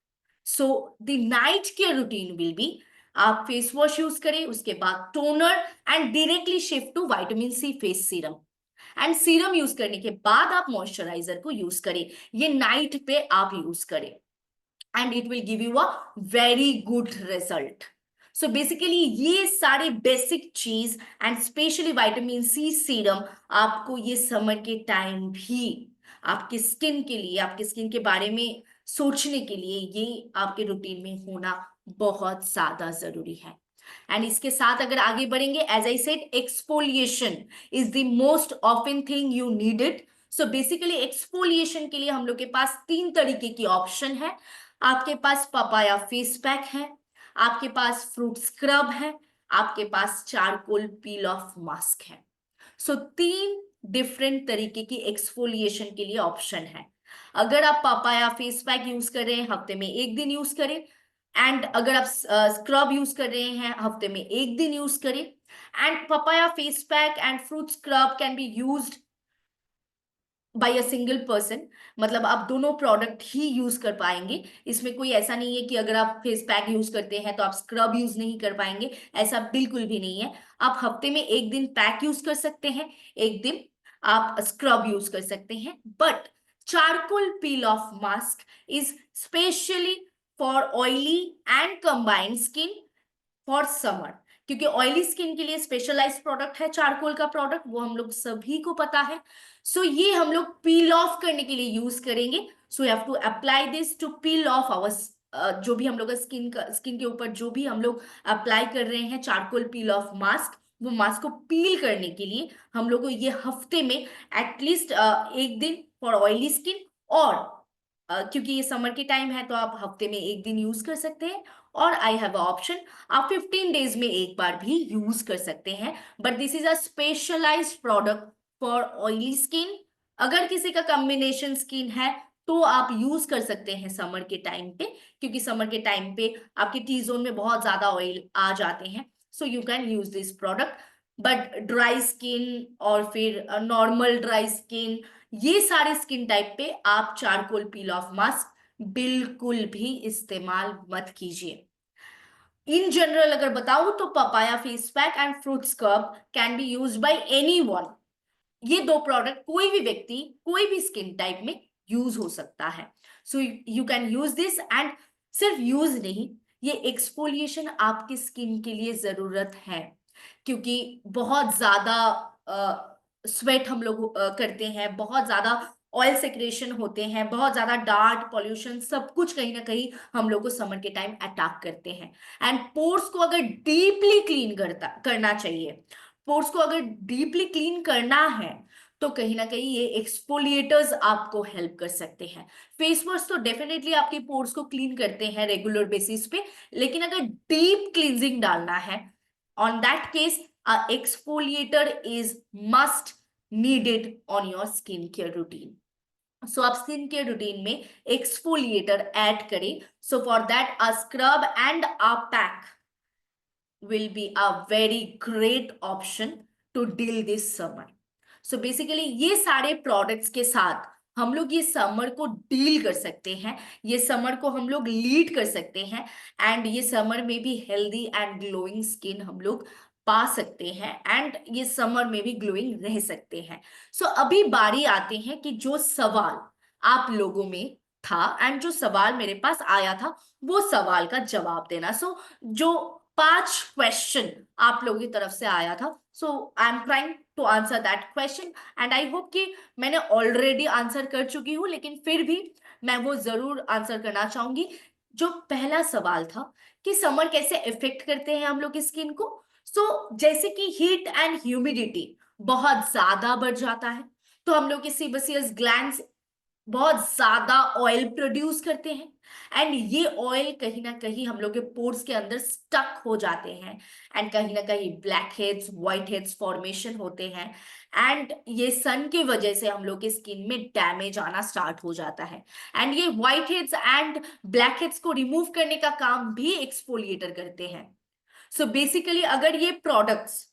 So the night care routine will be, आप फेस वॉश यूज करें, उसके बाद toner and directly shift to vitamin C face serum and serum use करने के बाद आप मॉइस्चराइजर को यूज करें। ये नाइट पे आप यूज करें and it will give you a very good result. So basically ये सारे बेसिक चीज and specially vitamin C serum आपको ये समर के टाइम भी आपकी स्किन के लिए, आपकी स्किन के बारे में सोचने के लिए ये आपके रूटीन में होना बहुत ज्यादा जरूरी है। एंड इसके साथ अगर आगे बढ़ेंगे, as I said, exfoliation is the most often thing you needed. So basically exfoliation के लिए हम लोग के पास 3 तरीके की ऑप्शन है। आपके पास पपाया फेस पैक है, आपके पास फ्रूट स्क्रब है, आपके पास चारकोल पील ऑफ मास्क है। सो 3 डिफरेंट तरीके की एक्सफोलिएशन के लिए ऑप्शन है। अगर आप पापाया फेस पैक यूज कर रहे हैं, हफ्ते में 1 दिन यूज करें। एंड अगर आप स्क्रब यूज कर रहे हैं, हफ्ते में 1 दिन यूज करें। And papaya face pack and fruit scrub can be used by a single person, मतलब आप दोनों प्रोडक्ट ही यूज कर पाएंगे। इसमें कोई ऐसा नहीं है कि अगर आप फेस पैक यूज करते हैं तो आप स्क्रब यूज नहीं कर पाएंगे, ऐसा बिल्कुल भी नहीं है। आप हफ्ते में 1 दिन पैक यूज कर सकते हैं, 1 दिन आप स्क्रब यूज कर सकते हैं। But charcoal peel of mask is specially for oily and combined skin for summer, क्योंकि ऑयली स्किन के लिए स्पेशलाइज्ड प्रोडक्ट है चारकोल का प्रोडक्ट, वो हम लोग सभी को पता है। सो ये हम लोग पील ऑफ करने के लिए यूज करेंगे। So you have to apply this to peel off our, जो भी हम लोग स्किन के ऊपर जो भी हम लोग अप्लाई कर रहे हैं चारकोल पील ऑफ मास्क, वो मास्क को पील करने के लिए हम लोग को ये हफ्ते में एटलीस्ट 1 दिन फॉर ऑयली स्किन, और क्योंकि ये समर के टाइम है तो आप हफ्ते में 1 दिन यूज कर सकते हैं। और आई हैव अ ऑप्शन, आप 15 डेज में एक बार भी यूज कर सकते हैं। But this is a specialised product for oily skin. अगर किसी का कॉम्बिनेशन स्किन है तो आप यूज कर सकते हैं समर के टाइम पे, क्योंकि समर के टाइम पे आपके टी जोन में बहुत ज्यादा ऑयल आ जाते हैं। So you can use this product. But dry skin और फिर नॉर्मल ड्राई स्किन, ये सारे स्किन टाइप पे आप चारकोल पील ऑफ मास्क बिल्कुल भी इस्तेमाल मत कीजिए। इन जनरल अगर बताऊं तो papaya face pack and fruit scrub can be use by anyone. ये 2 प्रोडक्ट कोई भी व्यक्ति कोई भी स्किन टाइप में यूज हो सकता है। So you can use this. And सिर्फ यूज नहीं, ये एक्सफोलिएशन आपकी स्किन के लिए जरूरत है, क्योंकि बहुत ज्यादा स्वेट हम लोग करते हैं, बहुत ज्यादा ऑयल सेक्रेशन होते हैं, बहुत ज्यादा डार्ट पॉल्यूशन सब कुछ कहीं ना कहीं हम लोग को समर के टाइम अटैक करते हैं। एंड पोर्स को अगर डीपली क्लीन करना चाहिए, पोर्स को अगर डीपली क्लीन करना है, तो कहीं ना कहीं ये एक्सफोलिएटर्स आपको हेल्प कर सकते हैं। फेस वॉश तो डेफिनेटली आपके पोर्स को क्लीन करते हैं रेगुलर बेसिस पे, लेकिन अगर डीप क्लींजिंग डालना है, on that case exfoliator is must needed on your skin care routine. So आप स्किन केयर रूटीन में एक्सफोलिएटर ऐड करें। So for that a scrub and a pack will be a very great option to deal this summer. So basically ये सारे प्रोडक्ट्स के साथ हम लोग ये समर को डील कर सकते हैं, ये समर को हम लोग लीड कर सकते हैं। एंड ये समर में भी हेल्दी एंड ग्लोइंग स्किन हम लोग पा सकते हैं, एंड ये समर में भी ग्लोइंग रह सकते हैं। सो अभी बारी आते हैं कि जो सवाल आप लोगों में था एंड जो सवाल मेरे पास आया था, वो सवाल का जवाब देना। सो जो 5 क्वेश्चन आप लोगों की तरफ से आया था, so I am trying to answer that question. And I hope कि मैंने ऑलरेडी आंसर कर चुकी हूँ, लेकिन फिर भी मैं वो जरूर आंसर करना चाहूंगी। जो पहला सवाल था कि समर कैसे इफेक्ट करते हैं हम लोग की स्किन को। जैसे कि हीट एंड ह्यूमिडिटी बहुत ज्यादा बढ़ जाता है, तो हम लोग के सीबेसियस ग्लैंड्स बहुत ज्यादा ऑयल प्रोड्यूस करते हैं। एंड ये ऑयल कहीं ना कहीं हम लोग के पोर्स के अंदर स्टक हो जाते हैं, एंड कहीं ना कहीं black heads white heads formation होते हैं। एंड ये सन की वजह से हम लोग के स्किन में डैमेज आना स्टार्ट हो जाता है। एंड ये white heads and black heads को रिमूव करने का काम भी एक्सफोलिएटर करते हैं। सो बेसिकली अगर ये प्रोडक्ट्स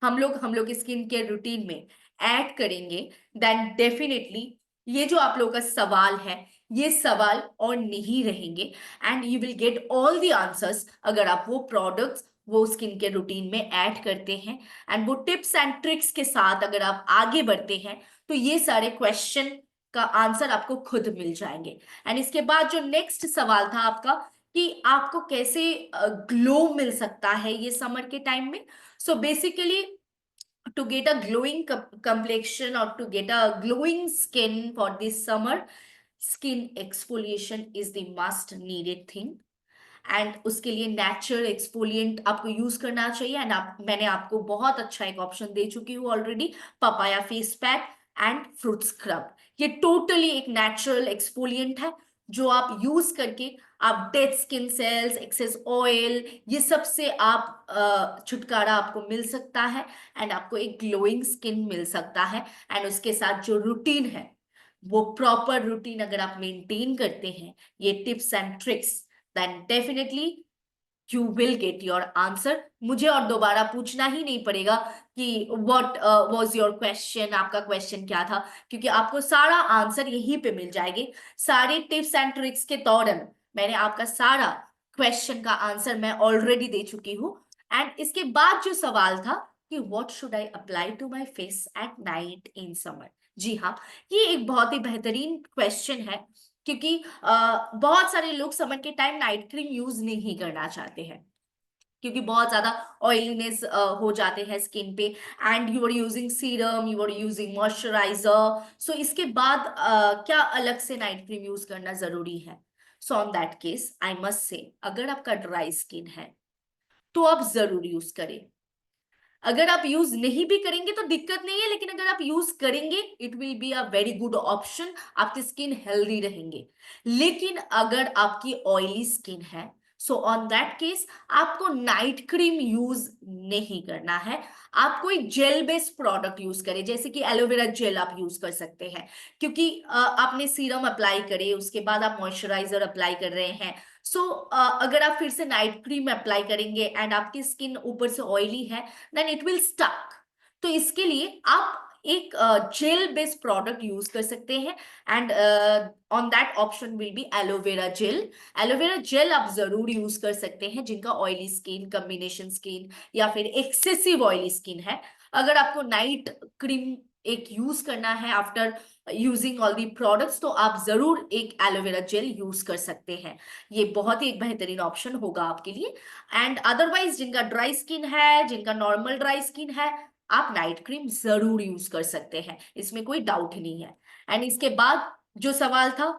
हम लोग स्किन केयर रूटीन में ऐड करेंगे, देन डेफिनेटली ये जो आप लोगों का सवाल है, ये सवाल और नहीं रहेंगे, and you will get all the answers अगर आप वो प्रोडक्ट्स वो स्किन केयर रूटीन में ऐड करते हैं। एंड वो टिप्स एंड ट्रिक्स के साथ अगर आप आगे बढ़ते हैं, तो ये सारे क्वेश्चन का आंसर आपको खुद मिल जाएंगे। एंड इसके बाद जो नेक्स्ट सवाल था आपका कि आपको कैसे ग्लो मिल सकता है ये समर के टाइम में। So basically to get a glowing complexion or to get a glowing skin for this summer, skin exfoliation is the must needed thing. And उसके लिए नेचुरल एक्सफोलिएंट आपको यूज करना चाहिए। एंड मैंने आपको बहुत अच्छा एक ऑप्शन दे चुकी हूँ already, papaya face pack and fruit scrub. ये टोटली एक नेचुरल एक्सफोलिएंट है जो आप यूज करके आप dead skin cells, excess oil, ये सब से आप छुटकारा आपको मिल सकता है एंड आपको एक ग्लोइंग स्किन मिल सकता है। एंड उसके साथ जो रूटीन है, वो प्रॉपर रूटीन अगर आप मेंटेन करते हैं, ये tips and tricks, then definitely you will get your answer. मुझे और दोबारा पूछना ही नहीं पड़ेगा कि व्हाट वाज योर क्वेश्चन, आपका क्वेश्चन क्या था, क्योंकि आपको सारा आंसर यहीं पे मिल जाएंगे। सारे टिप्स एंड ट्रिक्स के दौरान मैंने आपका सारा क्वेश्चन का आंसर मैं ऑलरेडी दे चुकी हूँ। एंड इसके बाद जो सवाल था कि what should I apply to my face at night in summer, जी हाँ, ये एक बहुत ही बेहतरीन क्वेश्चन है, क्योंकि बहुत सारे लोग समर के टाइम नाइट क्रीम यूज नहीं करना चाहते हैं, क्योंकि बहुत ज्यादा ऑयलीनेस हो जाते हैं स्किन पे। And you are using serum, you are using moisturiser, so इसके बाद क्या अलग से नाइट क्रीम यूज करना जरूरी है? So on that case I must say, अगर आपका ड्राई स्किन है तो आप जरूर यूज करें। अगर आप यूज नहीं भी करेंगे तो दिक्कत नहीं है, लेकिन अगर आप यूज करेंगे it will be a very good option, आपकी स्किन हेल्दी रहेंगे। लेकिन अगर आपकी ऑयली स्किन है, सो ऑन दैट केस आपको नाइट क्रीम यूज नहीं करना है। आप कोई जेल बेस्ड प्रोडक्ट यूज करें, जैसे कि एलोवेरा जेल आप यूज कर सकते हैं, क्योंकि आपने सीरम अप्लाई करे, उसके बाद आप मॉइस्चराइजर अप्लाई कर रहे हैं। सो अगर आप फिर से नाइट क्रीम अप्लाई करेंगे एंड आपकी स्किन ऊपर से ऑयली है, देन इट विल स्टक। तो इसके लिए आप एक जेल बेस्ड प्रोडक्ट यूज कर सकते हैं। And on that option will be aloe vera gel. Aloe vera gel आप जरूर यूज कर सकते हैं जिनका ऑयली स्किन, कॉम्बिनेशन स्किन, या फिर एक्सेसिव ऑयली स्किन है। अगर आपको नाइट क्रीम एक यूज करना है after using all the products, तो आप जरूर एक एलोवेरा जेल यूज कर सकते हैं। ये बहुत ही एक बेहतरीन ऑप्शन होगा आपके लिए। एंड अदरवाइज जिनका ड्राई स्किन है, जिनका नॉर्मल ड्राई स्किन है, आप नाइट क्रीम जरूर यूज कर सकते हैं, इसमें कोई डाउट नहीं है। एंड इसके बाद जो सवाल था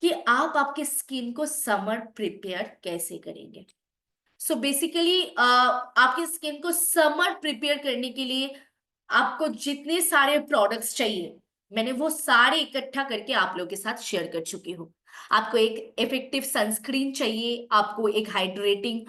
कि आप आपके स्किन को समर प्रिपेयर कैसे करेंगे। सो बेसिकली आपके स्किन को समर प्रिपेयर करने के लिए आपको जितने सारे प्रोडक्ट्स चाहिए, मैंने वो सारे इकट्ठा करके आप लोगों के साथ शेयर कर चुकी हूँ। आपको एक इफेक्टिव सनस्क्रीन चाहिए, आपको एक हाइड्रेटिंग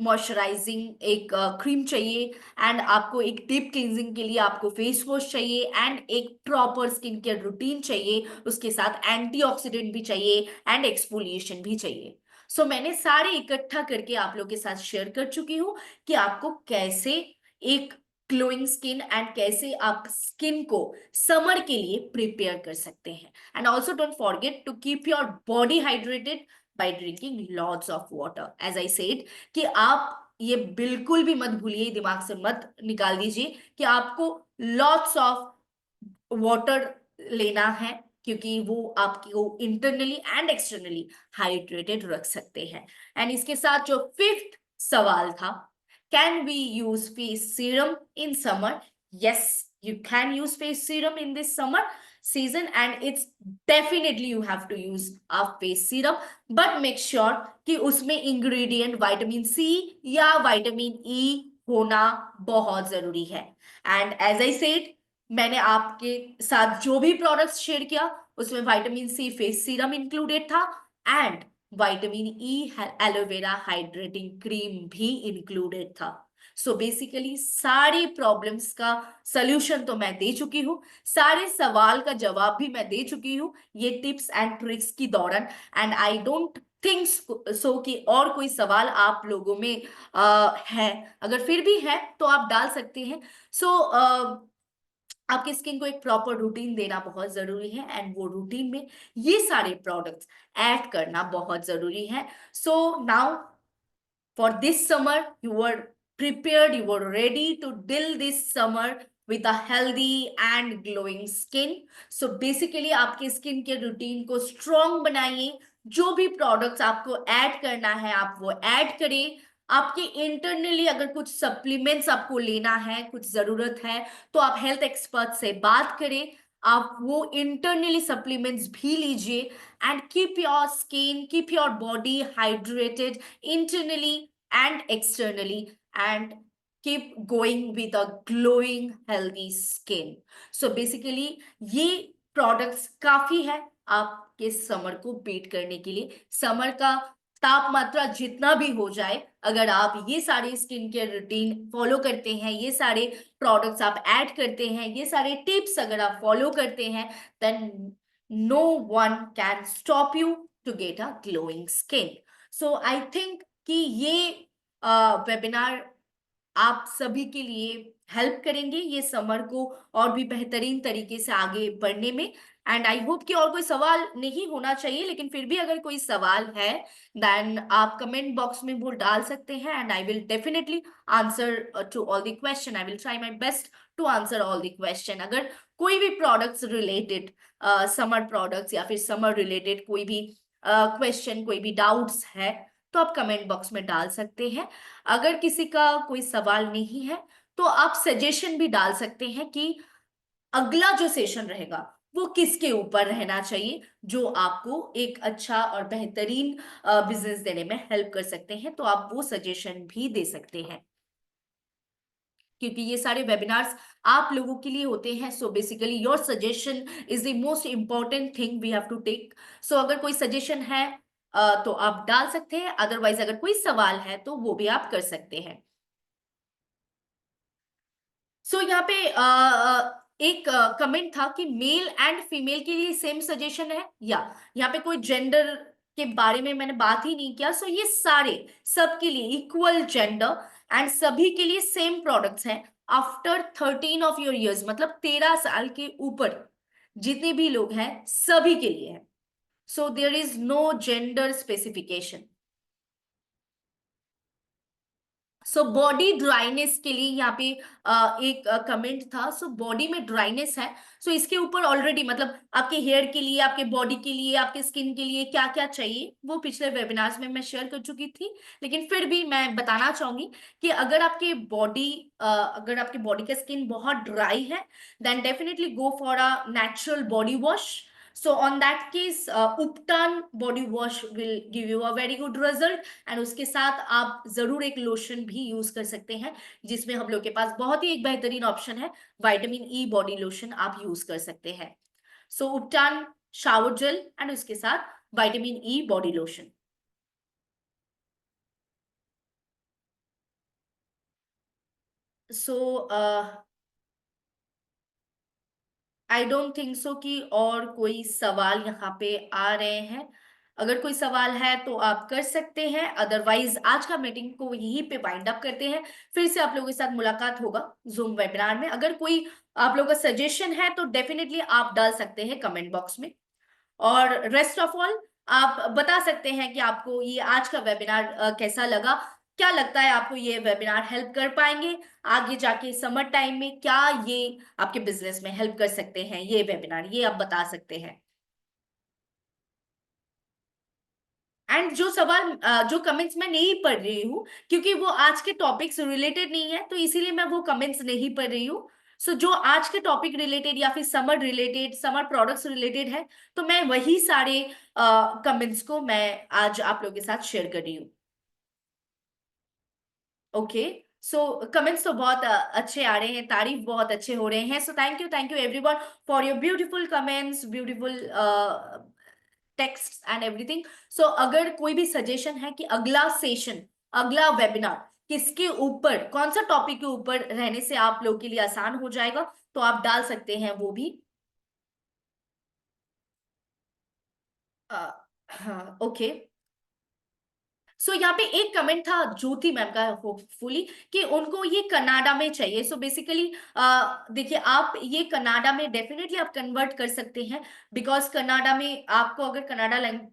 मॉइस्चराइजिंग एक क्रीम चाहिए, एंड आपको एक डीप क्लींजिंग के लिए आपको फेस वॉश चाहिए, एंड एक प्रॉपर स्किन केयर रूटीन चाहिए, उसके साथ एंटीऑक्सीडेंट भी चाहिए एंड एक्सफोलिएशन भी चाहिए। सो मैंने सारे इकट्ठा करके आप लोग के साथ शेयर कर चुकी हूँ कि आपको कैसे एक ग्लोइंग स्किन एंड कैसे आप स्किन को समर के लिए प्रिपेयर कर सकते हैं। And also don't forget to keep your body hydrated by drinking lots of water, as I said, कि आप ये बिल्कुल भी मत भूलिए, दिमाग से मत निकाल दीजिए कि आपको लॉट्स ऑफ वाटर लेना है, क्योंकि वो आपको इंटरनली एंड एक्सटर्नली हाइड्रेटेड रख सकते हैं। एंड इसके साथ जो फिफ्थ सवाल था, can we use face serum in summer? Yes, you can use face serum in this summer season, and it's definitely you have to use a face serum, but make sure कि उसमें ingredient विटामिन सी या विटामिन ई होना बहुत जरूरी है। एंड एज आई सेड, मैंने आपके साथ जो भी प्रोडक्ट्स शेयर किया उसमें vitamin C face serum included था, and vitamin E aloe vera hydrating cream भी इंक्लूडेड था। सो बेसिकली सारी प्रॉब्लम्स का सल्यूशन तो मैं दे चुकी हूँ, सारे सवाल का जवाब भी मैं दे चुकी हूँ ये टिप्स एंड ट्रिक्स की दौरान। And I don't think so कि और कोई सवाल आप लोगों में है। अगर फिर भी है तो आप डाल सकते हैं। सो आपकी स्किन को एक प्रॉपर रूटीन देना बहुत जरूरी है, एंड वो रूटीन में ये सारे प्रोडक्ट्स ऐड करना बहुत जरूरी है। So now for this summer you were prepared, you were ready to deal this summer with a healthy and glowing skin. So basically आपके स्किन के रूटीन को स्ट्रॉन्ग बनाइए, जो भी प्रोडक्ट्स आपको ऐड करना है आप वो ऐड करें। आपके इंटरनली अगर कुछ सप्लीमेंट्स आपको लेना है, कुछ जरूरत है, तो आप हेल्थ एक्सपर्ट से बात करें। आप वो इंटरनली सप्लीमेंट्स भी लीजिए and keep your skin, keep your body hydrated internally and externally and keep going with a glowing healthy skin. So basically ये प्रोडक्ट्स काफी है आपके समर को बीट करने के लिए। समर का तापमात्रा जितना भी हो जाए, अगर आप ये सारे स्किन केयर रूटीन फॉलो करते हैं, ये सारे प्रोडक्ट्स आप ऐड करते हैं, ये सारे टिप्स अगर आप फॉलो करते हैं, then no one can stop you to get a glowing skin. So I think कि ये वेबिनार आप सभी के लिए हेल्प करेंगे ये समर को और भी बेहतरीन तरीके से आगे बढ़ने में। एंड आई होप कि और कोई सवाल नहीं होना चाहिए, लेकिन फिर भी अगर कोई सवाल है देन आप कमेंट बॉक्स में वो डाल सकते हैं and I will definitely answer to all the question. I will try my best to answer all the question. अगर कोई भी प्रोडक्ट्स रिलेटेड, समर प्रोडक्ट्स या फिर समर रिलेटेड कोई भी क्वेश्चन, कोई भी डाउट्स है, तो आप कमेंट बॉक्स में डाल सकते हैं। अगर किसी का कोई सवाल नहीं है तो आप सजेशन भी डाल सकते हैं कि अगला जो सेशन रहेगा वो किसके ऊपर रहना चाहिए, जो आपको एक अच्छा और बेहतरीन बिजनेस देने में हेल्प कर सकते हैं। तो आप वो सजेशन भी दे सकते हैं, क्योंकि ये सारे वेबिनार्स आप लोगों के लिए होते हैं। So basically your suggestion is the most important thing we have to take. So अगर कोई सजेशन है तो आप डाल सकते हैं, अदरवाइज अगर कोई सवाल है तो वो भी आप कर सकते हैं। सो यहाँ पे एक कमेंट था कि मेल एंड फीमेल के लिए सेम सजेशन है, या यहाँ पे कोई जेंडर के बारे में मैंने बात ही नहीं किया। सो ये सारे सबके लिए इक्वल जेंडर एंड सभी के लिए सेम प्रोडक्ट्स हैं आफ्टर 13 ऑफ योर ईयर्स, मतलब 13 साल के ऊपर जितने भी लोग हैं सभी के लिए है। So there is no gender specification. So body dryness के लिए यहाँ पे एक कमेंट था। सो बॉडी में ड्राइनेस है, सो इसके ऊपर ऑलरेडी मतलब आपके हेयर के लिए, आपके बॉडी के लिए, आपके स्किन के लिए क्या क्या चाहिए वो पिछले वेबिनार्स में मैं शेयर कर चुकी थी। लेकिन फिर भी मैं बताना चाहूंगी कि अगर आपके बॉडी का स्किन बहुत ड्राई है then definitely go for a natural body wash. So on that case, Uptan body wash will give you a very good result। And उसके साथ आप जरूर एक लोशन भी यूज कर सकते हैं, जिसमें हम लोग के पास बहुत ही एक बेहतरीन ऑप्शन है, विटामिन ई बॉडी लोशन आप यूज कर सकते हैं। सो उपटान शावर जेल एंड उसके साथ vitamin E body lotion. So I don't think so कि और कोई सवाल यहाँ पे आ रहे हैं। अगर कोई सवाल है तो आप कर सकते हैं, अदरवाइज आज का मीटिंग को यहीं पे वाइंड अप करते हैं। फिर से आप लोगों के साथ मुलाकात होगा जूम वेबिनार में। अगर कोई आप लोगों का सजेशन है तो डेफिनेटली आप डाल सकते हैं कमेंट बॉक्स में। और रेस्ट ऑफ ऑल आप बता सकते हैं कि आपको ये आज का वेबिनार कैसा लगा। क्या लगता है आपको ये वेबिनार हेल्प कर पाएंगे आगे जाके समर टाइम में? क्या ये आपके बिजनेस में हेल्प कर सकते हैं ये वेबिनार, ये आप बता सकते हैं। एंड जो सवाल जो कमेंट्स मैं नहीं पढ़ रही हूँ क्योंकि वो आज के टॉपिक से रिलेटेड नहीं है, तो इसीलिए मैं वो कमेंट्स नहीं पढ़ रही हूँ। सो जो आज के टॉपिक रिलेटेड या फिर summer related, summer products related है, तो मैं वही सारे कमेंट्स को मैं आज आप लोगों के साथ शेयर कर रही हूँ। ओके, सो कमेंट्स तो बहुत अच्छे आ रहे हैं, तारीफ बहुत अच्छे हो रहे हैं। So thank you everyone for your beautiful comments, beautiful text and everything. So अगर कोई भी सजेशन है कि अगला सेशन, अगला वेबिनार किसके ऊपर, कौन सा टॉपिक के ऊपर रहने से आप लोग के लिए आसान हो जाएगा, तो आप डाल सकते हैं वो भी। हाँ ओके। सो यहाँ पे एक कमेंट था ज्योति मैम का, होपफुली कि उनको ये कनाडा में चाहिए। सो बेसिकली देखिए, आप ये कनाडा में डेफिनेटली आप कन्वर्ट कर सकते हैं, बिकॉज कनाडा में आपको अगर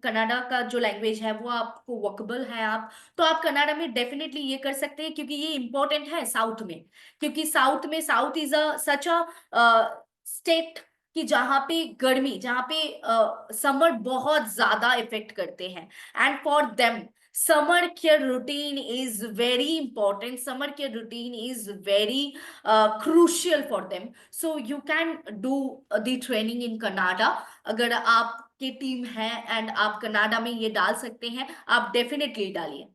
कनाडा का जो लैंग्वेज है वो आपको वर्कबल है, आप तो आप कनाडा में डेफिनेटली ये कर सकते हैं, क्योंकि ये इंपॉर्टेंट है साउथ में। क्योंकि south is a such a state कि जहाँ पे गर्मी, जहाँ पे समर बहुत ज्यादा इफेक्ट करते हैं। And for them Summer care routine is very important. Summer care routine is very crucial for them. So you can do the training in Canada. अगर आपकी टीम है एंड आप कनाडा में ये डाल सकते हैं, आप डेफिनेटली डालिए।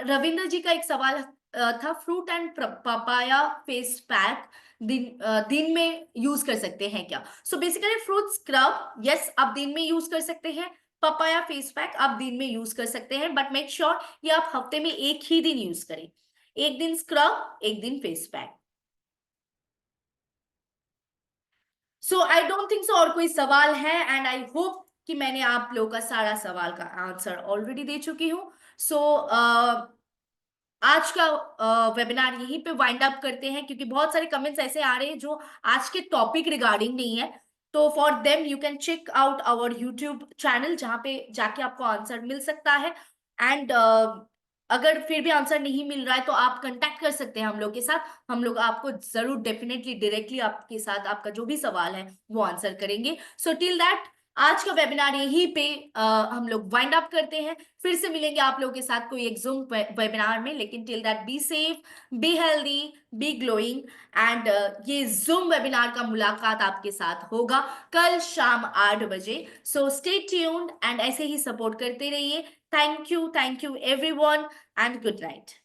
रविंद्र जी का एक सवाल था, fruit and papaya face pack दिन में यूज कर सकते हैं क्या? So basically fruit scrub, yes, आप दिन में यूज कर सकते हैं। पपाया फेस पैक आप दिन में यूज कर सकते हैं, बट मेक श्योर ये आप हफ्ते में एक ही दिन यूज करें। एक दिन स्क्रब, एक दिन face pack. So I don't think so और कोई सवाल है, एंड आई होप कि मैंने आप लोगों का सारा सवाल का आंसर ऑलरेडी दे चुकी हूँ। सो आज का वेबिनार यहीं पे वाइंड अप करते हैं, क्योंकि बहुत सारे कमेंट्स ऐसे आ रहे हैं जो आज के टॉपिक रिगार्डिंग नहीं है। तो for them you can check out our YouTube channel, जहाँ पे जाके आपको आंसर मिल सकता है। एंड अगर फिर भी आंसर नहीं मिल रहा है तो आप कांटेक्ट कर सकते हैं हम लोग के साथ। हम लोग आपको जरूर डेफिनेटली डायरेक्टली आपके साथ आपका जो भी सवाल है वो आंसर करेंगे। सो टिल दैट आज का वेबिनार यहीं पे हम लोग वाइंड अप करते हैं। फिर से मिलेंगे आप लोगों के साथ कोई एक जूम वेबिनार में, लेकिन till that be safe, be healthy, be glowing. And ये जूम वेबिनार का मुलाकात आपके साथ होगा कल शाम 8 बजे। सो स्टे ट्यून्ड एंड ऐसे ही सपोर्ट करते रहिए। Thank you everyone, and good night.